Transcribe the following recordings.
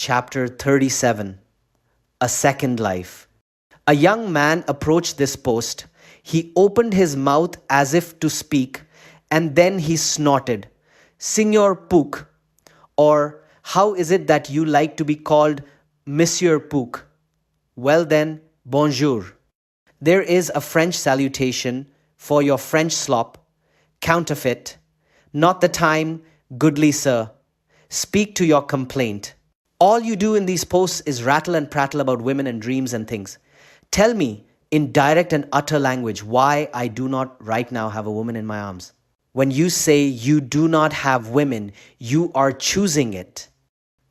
Chapter 37. A Second Life. A young man approached this post. He opened his mouth as if to speak, and then he snorted, "Signor Pook," or "How is it that you like to be called Monsieur Pook?" "Well then, bonjour." There is a French salutation for your French slop. Counterfeit. Not the time, goodly sir. Speak to your complaint. All you do in these posts is rattle and prattle about women and dreams and things. Tell me, in direct and utter language, why I do not right now have a woman in my arms. When you say you do not have women, you are choosing it.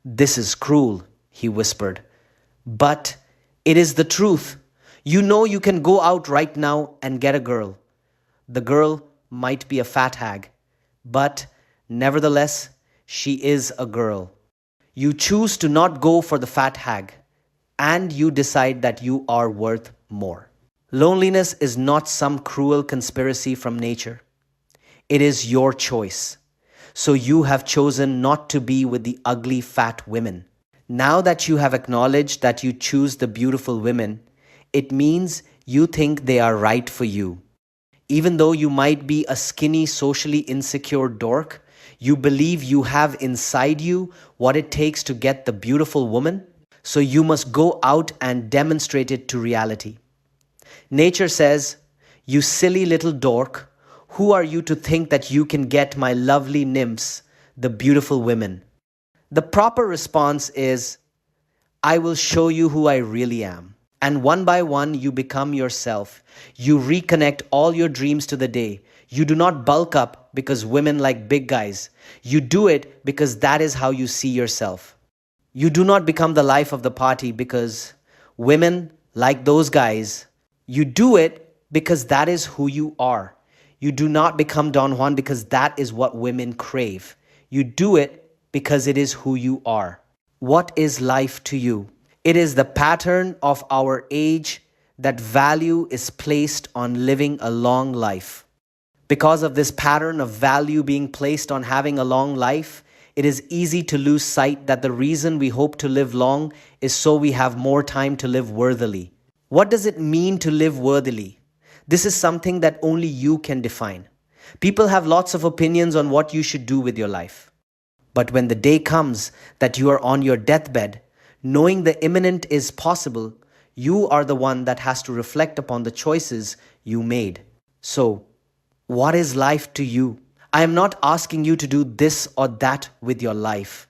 This is cruel, he whispered. But it is the truth. You know you can go out right now and get a girl. The girl might be a fat hag, but nevertheless, she is a girl. You choose to not go for the fat hag, and you decide that you are worth more. Loneliness is not some cruel conspiracy from nature. It is your choice. So you have chosen not to be with the ugly fat women. Now that you have acknowledged that you choose the beautiful women, it means you think they are right for you. Even though you might be a skinny, socially insecure dork, you believe you have inside you what it takes to get the beautiful woman, so you must go out and demonstrate it to reality. Nature says, "You silly little dork, who are you to think that you can get my lovely nymphs, the beautiful women?" The proper response is, "I will show you who I really am." And one by one, you become yourself. You reconnect all your dreams to the day. You do not bulk up because women like big guys. You do it because that is how you see yourself. You do not become the life of the party because women like those guys. You do it because that is who you are. You do not become Don Juan because that is what women crave. You do it because it is who you are. What is life to you? It is the pattern of our age that value is placed on living a long life. Because of this pattern of value being placed on having a long life, it is easy to lose sight that the reason we hope to live long is so we have more time to live worthily. What does it mean to live worthily? This is something that only you can define. People have lots of opinions on what you should do with your life. But when the day comes that you are on your deathbed, knowing the imminent is possible, you are the one that has to reflect upon the choices you made. So, what is life to you? I am not asking you to do this or that with your life,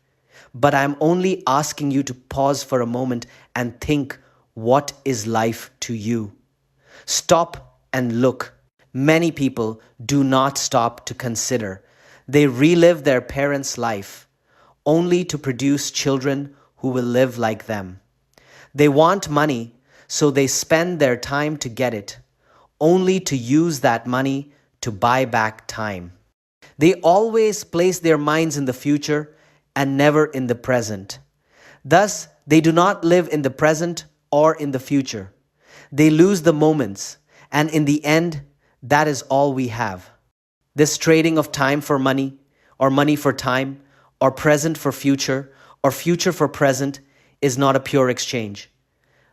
but I am only asking you to pause for a moment and think, what is life to you? Stop and look. Many people do not stop to consider. They relive their parents' life only to produce children who will live like them. They want money, so they spend their time to get it, only to use that money to buy back time. They always place their minds in the future and never in the present. Thus, they do not live in the present or in the future. They lose the moments, and in the end, that is all we have. This trading of time for money, or money for time, or present for future, or future for present is not a pure exchange.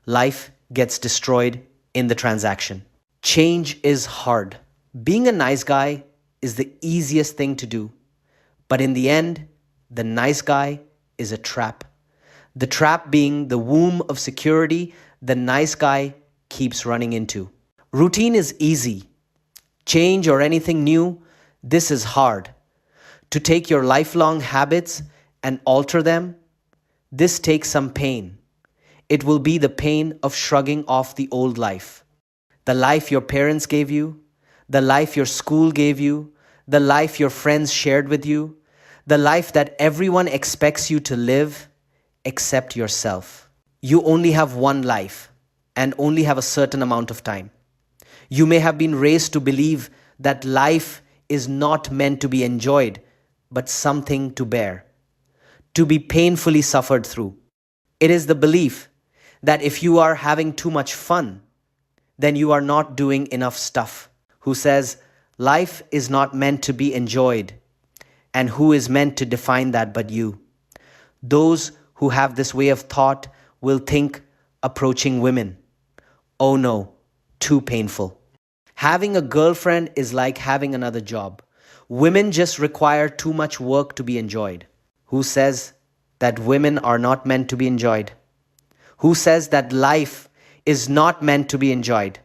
Life gets destroyed in the transaction. Change is hard. Being a nice guy is the easiest thing to do. But in the end, the nice guy is a trap. The trap being the womb of security the nice guy keeps running into. Routine is easy. Change or anything new, this is hard. To take your lifelong habits and alter them, this takes some pain. It will be the pain of shrugging off the old life. The life your parents gave you, the life your school gave you, the life your friends shared with you, the life that everyone expects you to live except yourself. You only have one life and only have a certain amount of time. You may have been raised to believe that life is not meant to be enjoyed, but something to bear, to be painfully suffered through. It is the belief that if you are having too much fun, then you are not doing enough stuff. Who says life is not meant to be enjoyed, and who is meant to define that but you? Those who have this way of thought will think approaching women, oh no, too painful. Having a girlfriend is like having another job. Women just require too much work to be enjoyed. Who says that women are not meant to be enjoyed? Who says that life is not meant to be enjoyed?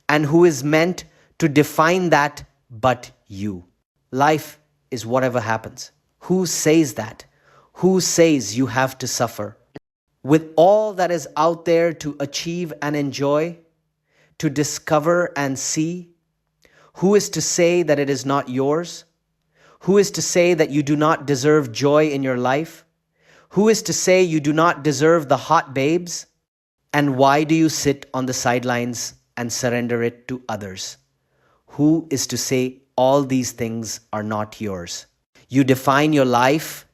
And who is meant to define that but you? Life is whatever happens. Who says that? Who says you have to suffer? With all that is out there to achieve and enjoy, to discover and see, who is to say that it is not yours? Who is to say that you do not deserve joy in your life? Who is to say you do not deserve the hot babes? And why do you sit on the sidelines and surrender it to others? Who is to say all these things are not yours? You define your life,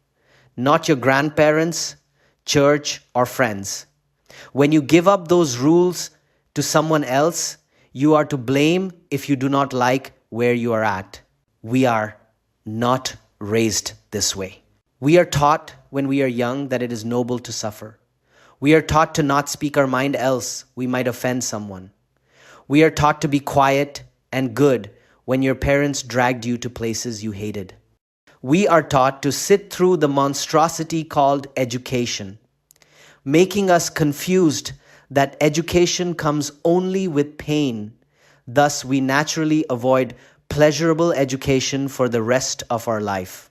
not your grandparents, church, or friends. When you give up those rules to someone else, you are to blame if you do not like where you are at. We are not raised this way. We are taught when we are young that it is noble to suffer. We are taught to not speak our mind, else we might offend someone. We are taught to be quiet and good when your parents dragged you to places you hated. We are taught to sit through the monstrosity called education, making us confused that education comes only with pain. Thus, we naturally avoid pleasurable education for the rest of our life.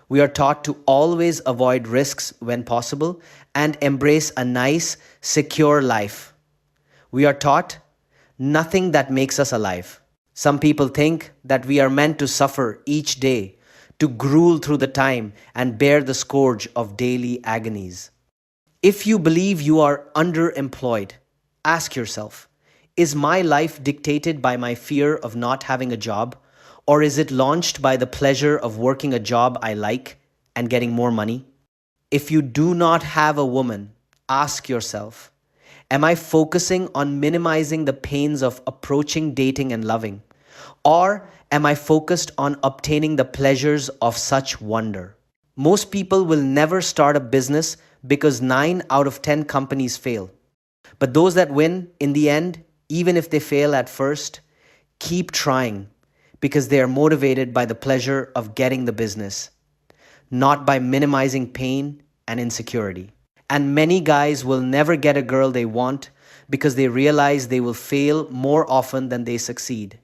We are taught to always avoid risks when possible and embrace a nice, secure life. We are taught nothing that makes us alive. Some people think that we are meant to suffer each day, to gruel through the time and bear the scourge of daily agonies. If you believe you are underemployed, ask yourself, is my life dictated by my fear of not having a job, or is it launched by the pleasure of working a job I like and getting more money? If you do not have a woman, ask yourself, am I focusing on minimizing the pains of approaching, dating, and loving? Or am I focused on obtaining the pleasures of such wonder? Most people will never start a business because 9 out of 10 companies fail. But those that win, in the end, even if they fail at first, keep trying because they are motivated by the pleasure of getting the business, not by minimizing pain and insecurity. And many guys will never get a girl they want because they realize they will fail more often than they succeed.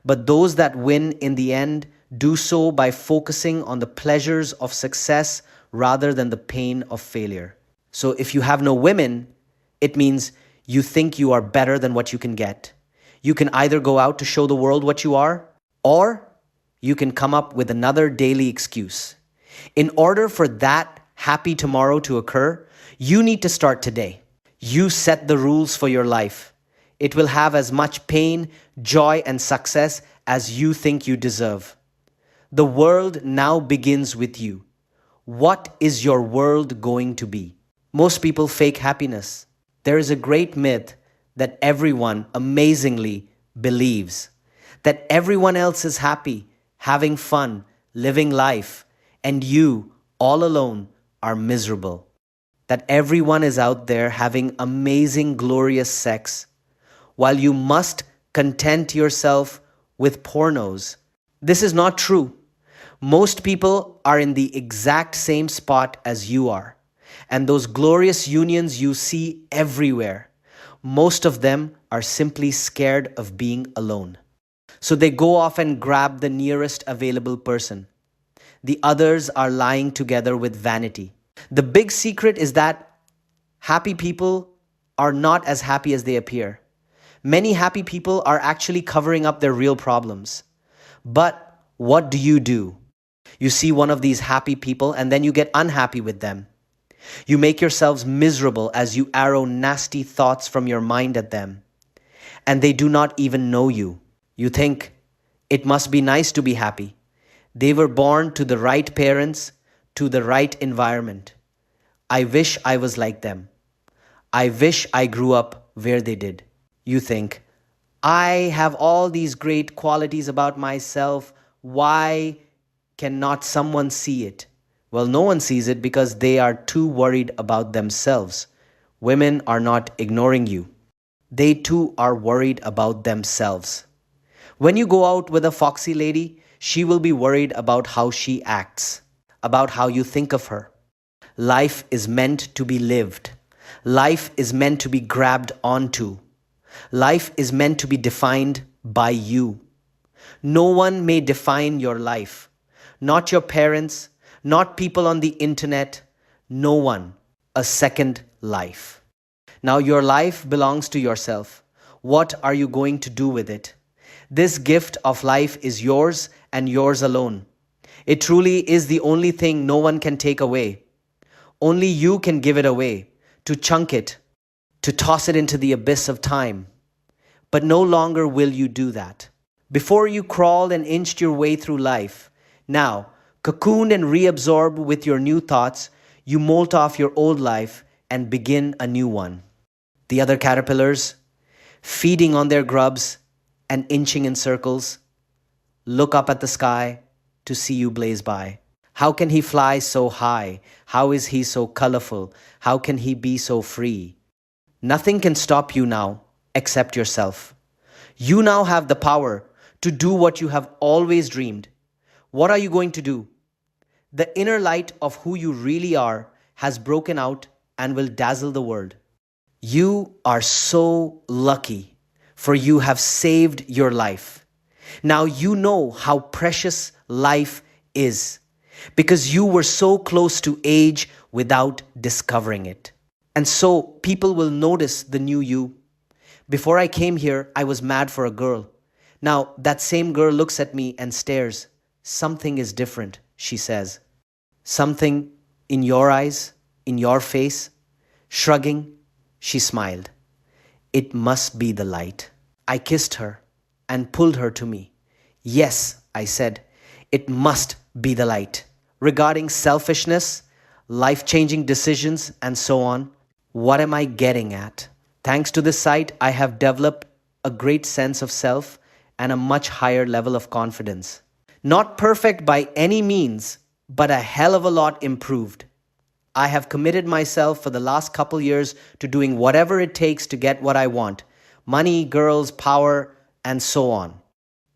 But those that win in the end do so by focusing on the pleasures of success rather than the pain of failure. So if you have no women, it means you think you are better than what you can get. You can either go out to show the world what you are, or you can come up with another daily excuse. In order for that happy tomorrow to occur, you need to start today. You set the rules for your life. It will have as much pain, joy, and success as you think you deserve. The world now begins with you. What is your world going to be? Most people fake happiness. There is a great myth that everyone amazingly believes that everyone else is happy, having fun, living life, and you, all alone, are miserable. That everyone is out there having amazing, glorious sex, while you must content yourself with pornos. This is not true. Most people are in the exact same spot as you are. And those glorious unions you see everywhere, most of them are simply scared of being alone. So they go off and grab the nearest available person. The others are lying together with vanity. The big secret is that happy people are not as happy as they appear. Many happy people are actually covering up their real problems. But what do? You see one of these happy people and then you get unhappy with them. You make yourselves miserable as you arrow nasty thoughts from your mind at them. And they do not even know you. You think, it must be nice to be happy. They were born to the right parents, to the right environment. I wish I was like them. I wish I grew up where they did. You think, I have all these great qualities about myself. Why cannot someone see it? Well, no one sees it because they are too worried about themselves. Women are not ignoring you. They too are worried about themselves. When you go out with a foxy lady, she will be worried about how she acts, about how you think of her. Life is meant to be lived. Life is meant to be grabbed onto. Life is meant to be defined by you. No one may define your life. Not your parents, not people on the internet, no one. A second life. Now, your life belongs to yourself. What are you going to do with it? This gift of life is yours and yours alone. It truly is the only thing no one can take away. Only you can give it away, to chunk it, to toss it into the abyss of time. But no longer will you do that. Before you crawled and inched your way through life, now, cocooned and reabsorbed with your new thoughts, you molt off your old life and begin a new one. The other caterpillars, feeding on their grubs and inching in circles, look up at the sky to see you blaze by. How can he fly so high? How is he so colorful? How can he be so free? Nothing can stop you now except yourself. You now have the power to do what you have always dreamed. What are you going to do? The inner light of who you really are has broken out and will dazzle the world. You are so lucky, for you have saved your life. Now you know how precious life is, because you were so close to age without discovering it. And so people will notice the new you. Before I came here, I was mad for a girl. Now that same girl looks at me and stares. Something is different, she says. Something in your eyes, in your face. Shrugging, she smiled. It must be the light. I kissed her and pulled her to me. Yes, I said, it must be the light. Regarding selfishness, life-changing decisions, and so on, what am I getting at? Thanks to this site, I have developed a great sense of self and a much higher level of confidence. Not perfect by any means, but a hell of a lot improved. I have committed myself for the last couple years to doing whatever it takes to get what I want. Money, girls, power, and so on.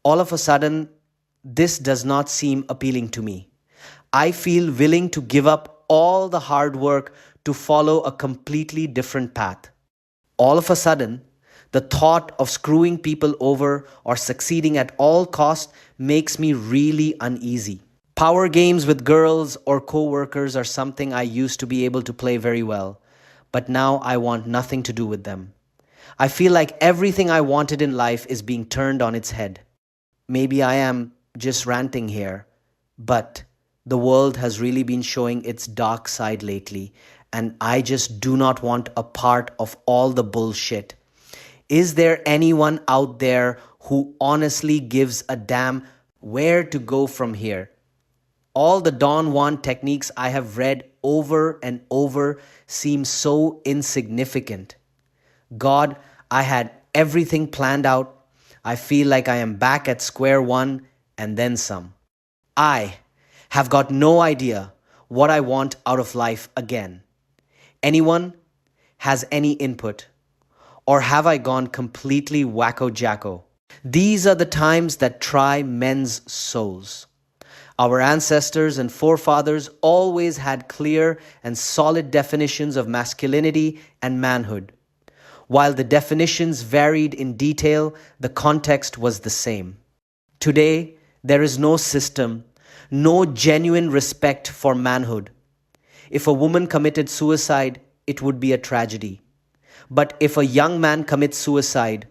All of a sudden, this does not seem appealing to me. I feel willing to give up all the hard work to follow a completely different path. All of a sudden, the thought of screwing people over or succeeding at all costs makes me really uneasy. Power games with girls or co-workers are something I used to be able to play very well, but now I want nothing to do with them. I feel like everything I wanted in life is being turned on its head. Maybe I am just ranting here, but the world has really been showing its dark side lately, and I just do not want a part of all the bullshit. Is there anyone out there who honestly gives a damn where to go from here? All the Don Juan techniques I have read over and over seem so insignificant. God, I had everything planned out. I feel like I am back at square one and then some. I have got no idea what I want out of life again. Anyone has any input? Or have I gone completely wacko-jacko? These are the times that try men's souls. Our ancestors and forefathers always had clear and solid definitions of masculinity and manhood. While the definitions varied in detail, the context was the same. Today, there is no system, no genuine respect for manhood. If a woman committed suicide, it would be a tragedy. But if a young man commits suicide,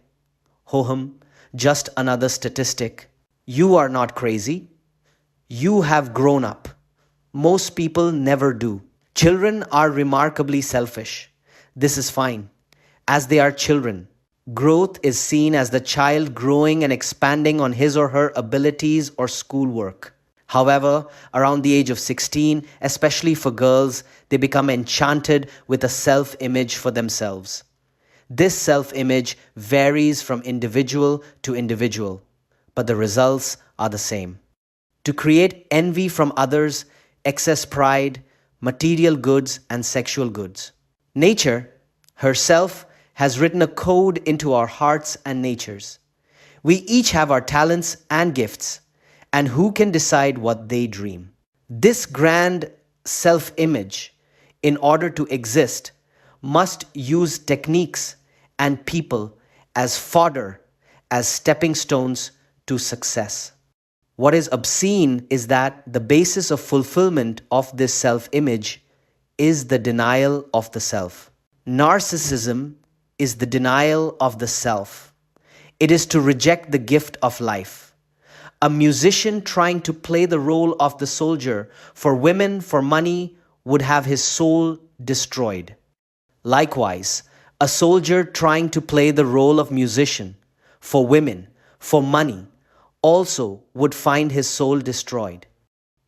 ho-hum, just another statistic. You are not crazy. You have grown up. Most people never do. Children are remarkably selfish. This is fine, as they are children. Growth is seen as the child growing and expanding on his or her abilities or schoolwork. However, around the age of 16, especially for girls, they become enchanted with a self-image for themselves. This self-image varies from individual to individual, but the results are the same. To create envy from others, excess pride, material goods, and sexual goods. Nature herself has written a code into our hearts and natures. We each have our talents and gifts, and who can decide what they dream? This grand self image, in order to exist, must use techniques and people as fodder, as stepping stones to success. What is obscene is that the basis of fulfillment of this self image is the denial of the self. Narcissism is the denial of the self. It is to reject the gift of life. A musician trying to play the role of the soldier for women, for money, would have his soul destroyed. Likewise, a soldier trying to play the role of musician for women, for money, also would find his soul destroyed.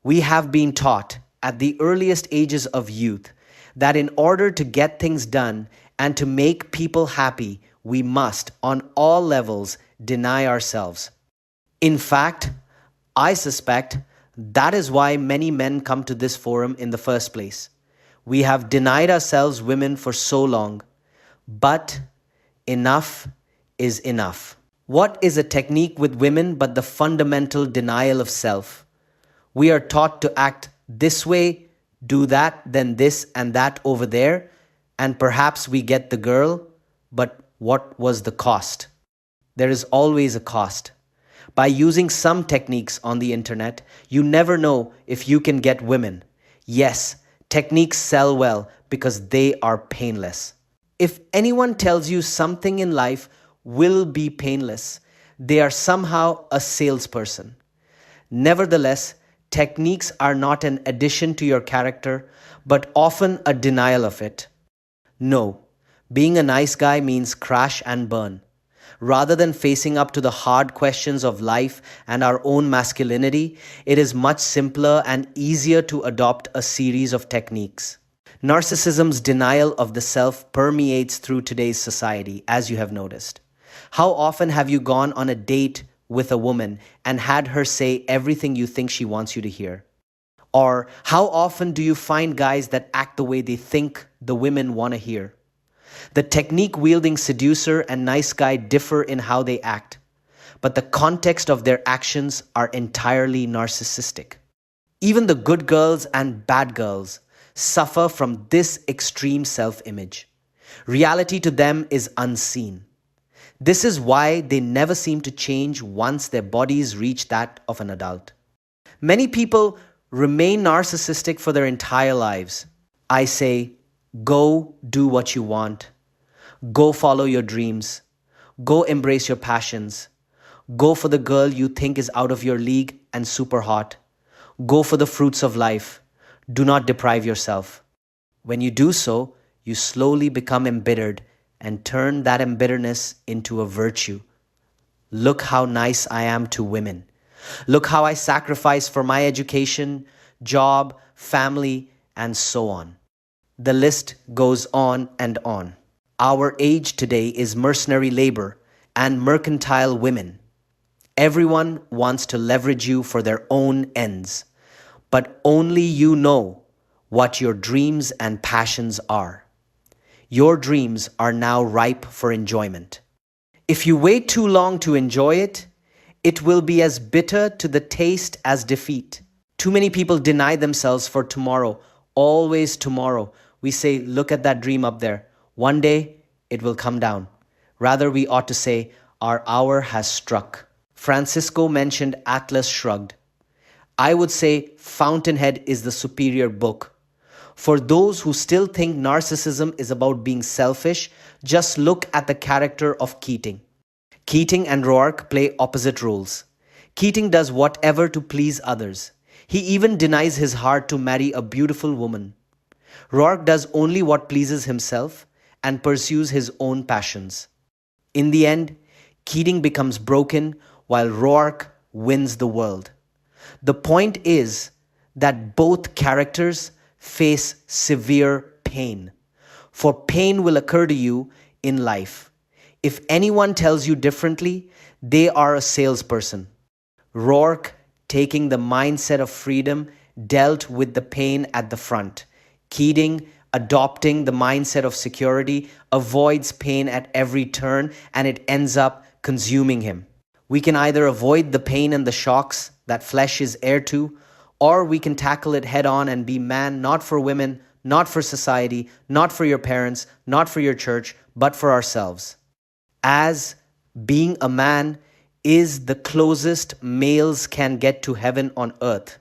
We have been taught at the earliest ages of youth that in order to get things done and to make people happy, we must, on all levels, deny ourselves. In fact, I suspect that is why many men come to this forum in the first place. We have denied ourselves women for so long, but enough is enough. What is a technique with women but the fundamental denial of self? We are taught to act this way, do that, then this and that over there, and perhaps we get the girl, but what was the cost? There is always a cost. By using some techniques on the internet, you never know if you can get women. Yes, techniques sell well because they are painless. If anyone tells you something in life will be painless, they are somehow a salesperson. Nevertheless, techniques are not an addition to your character, but often a denial of it. No, being a nice guy means crash and burn. Rather than facing up to the hard questions of life and our own masculinity, it is much simpler and easier to adopt a series of techniques. Narcissism's denial of the self permeates through today's society, as you have noticed. How often have you gone on a date with a woman and had her say everything you think she wants you to hear? Or how often do you find guys that act the way they think the women want to hear? The technique-wielding seducer and nice guy differ in how they act, but the context of their actions are entirely narcissistic. Even the good girls and bad girls suffer from this extreme self-image. Reality to them is unseen. This is why they never seem to change once their bodies reach that of an adult. Many people remain narcissistic for their entire lives. I say, go do what you want. Go follow your dreams. Go embrace your passions. Go for the girl you think is out of your league and super hot. Go for the fruits of life. Do not deprive yourself. When you do so, you slowly become embittered and turn that embitterness into a virtue. Look how nice I am to women. Look how I sacrifice for my education, job, family, and so on. The list goes on and on. Our age today is mercenary labor and mercantile women. Everyone wants to leverage you for their own ends, but only you know what your dreams and passions are. Your dreams are now ripe for enjoyment. If you wait too long to enjoy it, it will be as bitter to the taste as defeat. Too many people deny themselves for tomorrow, always tomorrow. We say, look at that dream up there. One day, it will come down. Rather, we ought to say, our hour has struck. Francisco mentioned Atlas Shrugged. I would say Fountainhead is the superior book. For those who still think narcissism is about being selfish, just look at the character of Keating. Keating and Rourke play opposite roles. Keating does whatever to please others. He even denies his heart to marry a beautiful woman. Rourke does only what pleases himself and pursues his own passions. In the end, Keating becomes broken while Rourke wins the world. The point is that both characters face severe pain. For pain will occur to you in life. If anyone tells you differently, they are a salesperson. Rourke, taking the mindset of freedom dealt with the pain at the front. Keating, adopting the mindset of security, avoids pain at every turn and it ends up consuming him. We can either avoid the pain and the shocks that flesh is heir to, or we can tackle it head on and be man not for women, not for society, not for your parents, not for your church, but for ourselves. As being a man is the closest males can get to heaven on earth.